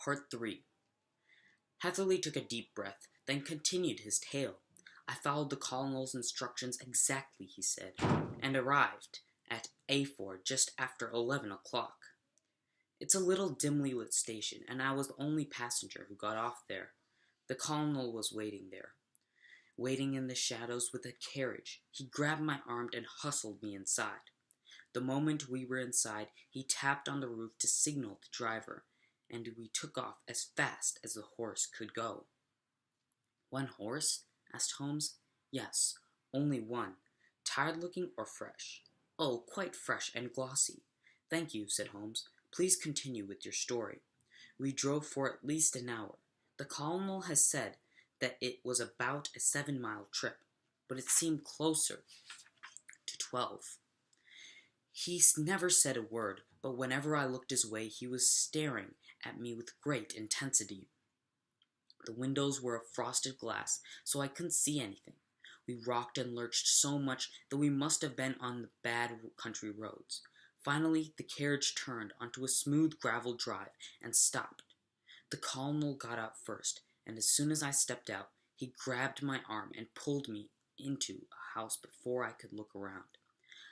Part 3. Heatherly took a deep breath, then continued his tale. I followed the colonel's instructions exactly, he said, and arrived at A4 just after 11 o'clock. It's a little dimly lit station, and I was the only passenger who got off there. The colonel was waiting there, waiting in the shadows with a carriage. He grabbed my arm and hustled me inside. The moment we were inside, he tapped on the roof to signal the driver, and we took off as fast as the horse could go. One horse? Asked Holmes. Yes, only one. Tired looking or fresh? Oh, quite fresh and glossy. Thank you, said Holmes. Please continue with your story. We drove for at least an hour. The colonel has said that it was about a 7-mile trip, but it seemed closer to 12. He never said a word, but whenever I looked his way, he was staring at me with great intensity. The windows were of frosted glass, so I couldn't see anything. We rocked and lurched so much that we must have been on the bad country roads. Finally, the carriage turned onto a smooth gravel drive and stopped. The colonel got out first, and as soon as I stepped out, he grabbed my arm and pulled me into a house before I could look around.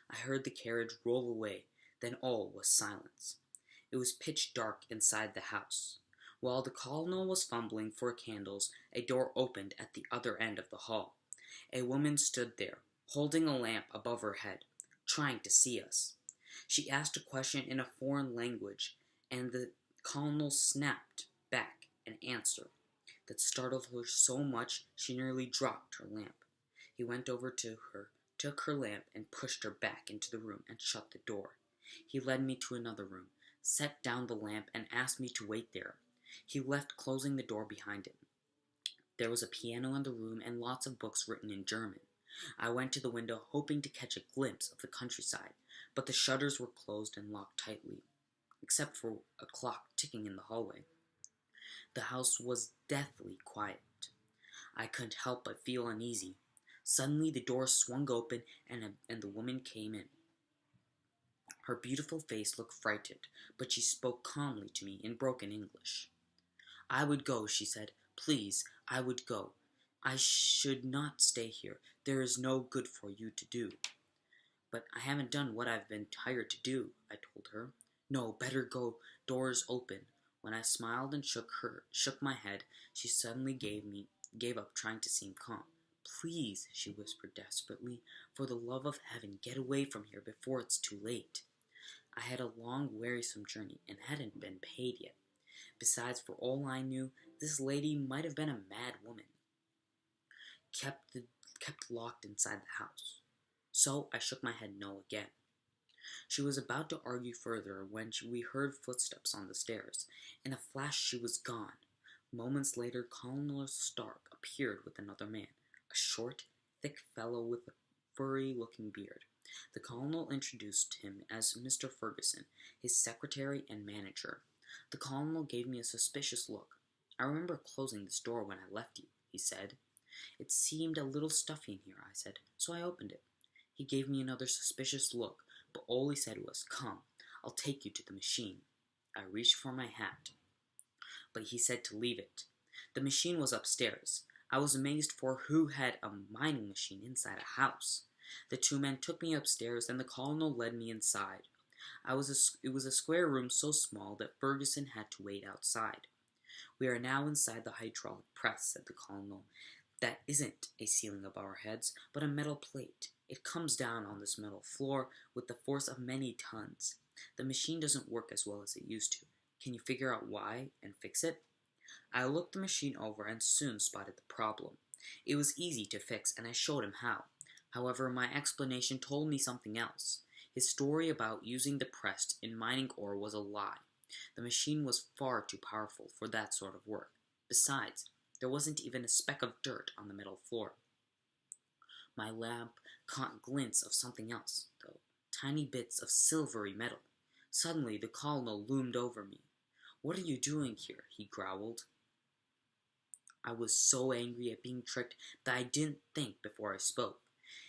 I heard the carriage roll away, then all was silence. It was pitch dark inside the house. While the colonel was fumbling for candles, a door opened at the other end of the hall. A woman stood there, holding a lamp above her head, trying to see us. She asked a question in a foreign language, and the colonel snapped back an answer that startled her so much she nearly dropped her lamp. He went over to her, took her lamp, and pushed her back into the room and shut the door. He led me to another room, set down the lamp, and asked me to wait there. He left, closing the door behind him. There was a piano in the room and lots of books written in German. I went to the window, hoping to catch a glimpse of the countryside, but the shutters were closed and locked tightly, except for a clock ticking in the hallway. The house was deathly quiet. I couldn't help but feel uneasy. Suddenly the door swung open and the woman came in. Her beautiful face looked frightened, but she spoke calmly to me in broken English. I would go, she said. Please, I would go. I should not stay here. There is no good for you to do. But I haven't done what I've been hired to do, I told her. No, better go. Doors open. When I smiled and shook my head, she suddenly gave up trying to seem calm. Please, she whispered desperately, for the love of heaven, get away from here before it's too late. I had a long, wearisome journey and hadn't been paid yet. Besides, for all I knew, this lady might have been a mad woman, kept locked inside the house. So I shook my head no again. She was about to argue further when we heard footsteps on the stairs. In a flash she was gone. Moments later, Colonel Stark appeared with another man, a short, thick fellow with a furry-looking beard. The colonel introduced him as Mr. Ferguson, his secretary and manager. The colonel gave me a suspicious look. I remember closing this door when I left you, he said. It seemed a little stuffy in here, I said, so I opened it. He gave me another suspicious look, but all he said was, Come, I'll take you to the machine. I reached for my hat, but he said to leave it. The machine was upstairs. I was amazed, for who had a mining machine inside a house? The two men took me upstairs, and the colonel led me inside. It was a square room so small that Ferguson had to wait outside. We are now inside the hydraulic press, said the colonel. That isn't a ceiling above our heads, but a metal plate. It comes down on this metal floor with the force of many tons. The machine doesn't work as well as it used to. Can you figure out why and fix it? I looked the machine over and soon spotted the problem. It was easy to fix, and I showed him how. However, my explanation told me something else. His story about using the press in mining ore was a lie. The machine was far too powerful for that sort of work. Besides, there wasn't even a speck of dirt on the metal floor. My lamp caught glints of something else, though, tiny bits of silvery metal. Suddenly the colonel loomed over me. What are you doing here? He growled. I was so angry at being tricked that I didn't think before I spoke.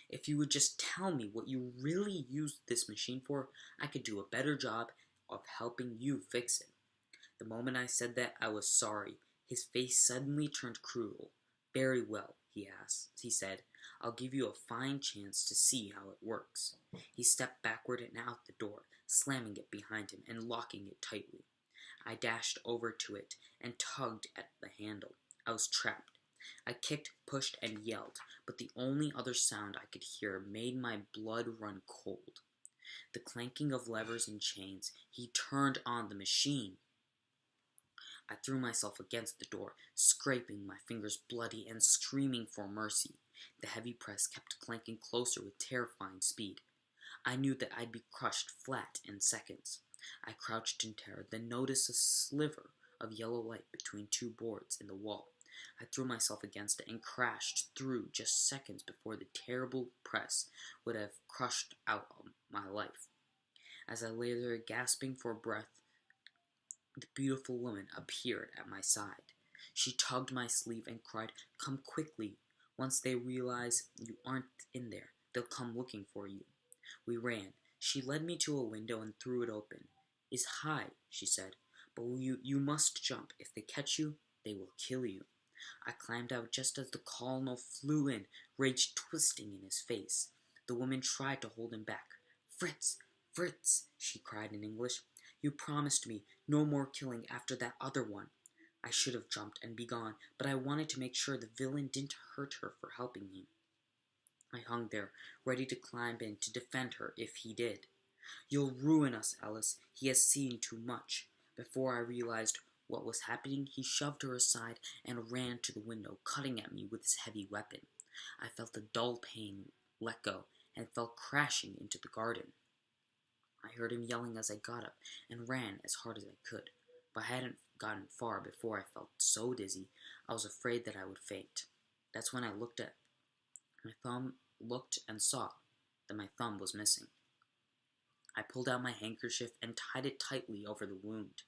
If you would just tell me what you really used this machine for, I could do a better job of helping you fix it. The moment I said that, I was sorry. His face suddenly turned cruel. Very well, he said. I'll give you a fine chance to see how it works. He stepped backward and out the door, slamming it behind him and locking it tightly. I dashed over to it and tugged at the handle. I was trapped. I kicked, pushed, and yelled, but the only other sound I could hear made my blood run cold. The clanking of levers and chains. He turned on the machine. I threw myself against the door, scraping my fingers bloody and screaming for mercy. The heavy press kept clanking closer with terrifying speed. I knew that I'd be crushed flat in seconds. I crouched in terror, then noticed a sliver of yellow light between two boards in the wall. I threw myself against it and crashed through just seconds before the terrible press would have crushed out my life. As I lay there gasping for breath, the beautiful woman appeared at my side. She tugged my sleeve and cried, "Come quickly. Once they realize you aren't in there, they'll come looking for you." We ran. She led me to a window and threw it open. "It's high," she said, "but you must jump. If they catch you, they will kill you." I climbed out just as the colonel flew in, rage twisting in his face. The woman tried to hold him back. "Fritz, Fritz," she cried in English. "You promised me no more killing after that other one." I should have jumped and be gone, but I wanted to make sure the villain didn't hurt her for helping me. I hung there, ready to climb in to defend her if he did. "You'll ruin us, Alice. He has seen too much." Before I realized what was happening, he shoved her aside and ran to the window, cutting at me with his heavy weapon. I felt a dull pain let go and fell crashing into the garden. I heard him yelling as I got up and ran as hard as I could, but I hadn't gotten far before I felt so dizzy I was afraid that I would faint. That's when I looked and saw that my thumb was missing. I pulled out my handkerchief and tied it tightly over the wound.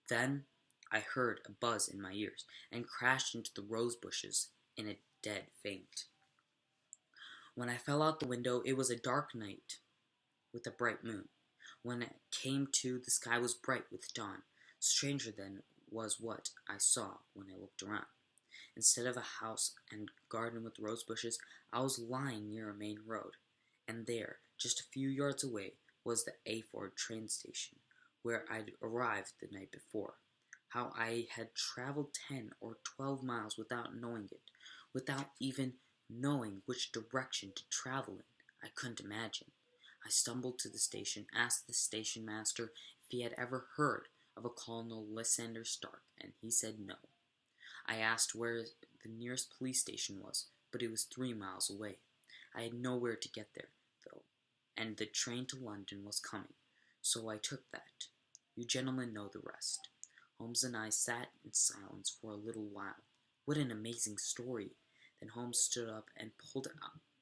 Then I heard a buzz in my ears and crashed into the rose bushes in a dead faint. When I fell out the window, it was a dark night with a bright moon. When I came to, the sky was bright with dawn. Stranger than was what I saw when I looked around. Instead of a house and garden with rose bushes, I was lying near a main road, and there, just a few yards away, was the Aford train station, where I'd arrived the night before. How I had traveled 10 or 12 miles without knowing it, without even knowing which direction to travel in, I couldn't imagine. I stumbled to the station, asked the station master if he had ever heard of a Colonel Lysander Stark, and he said no. I asked where the nearest police station was, but it was 3 miles away. I had nowhere to get there, though, and the train to London was coming, so I took that. You gentlemen know the rest. Holmes and I sat in silence for a little while. What an amazing story! Then Holmes stood up and pulled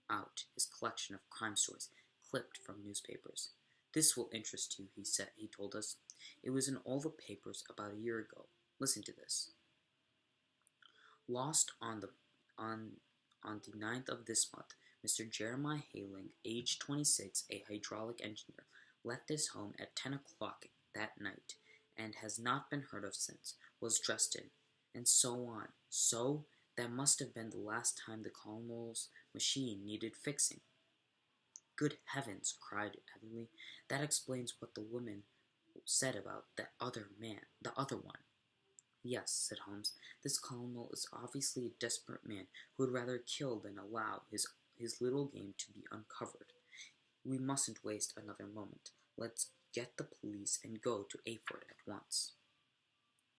out his collection of crime stories, clipped from newspapers. "This will interest you," he told us. "It was in all the papers about a year ago. Listen to this. Lost on the 9th of this month, Mr. Jeremiah Hayling, age 26, a hydraulic engineer, left his home at 10 o'clock that night and has not been heard of since, was dressed in," and so on. So, that must have been the last time the colonel's machine needed fixing. "Good heavens!" cried Heatherly. "That explains what the woman said about the other one." "Yes," said Holmes. "This colonel is obviously a desperate man who would rather kill than allow his little game to be uncovered. We mustn't waste another moment. Let's get the police and go to Aford at once."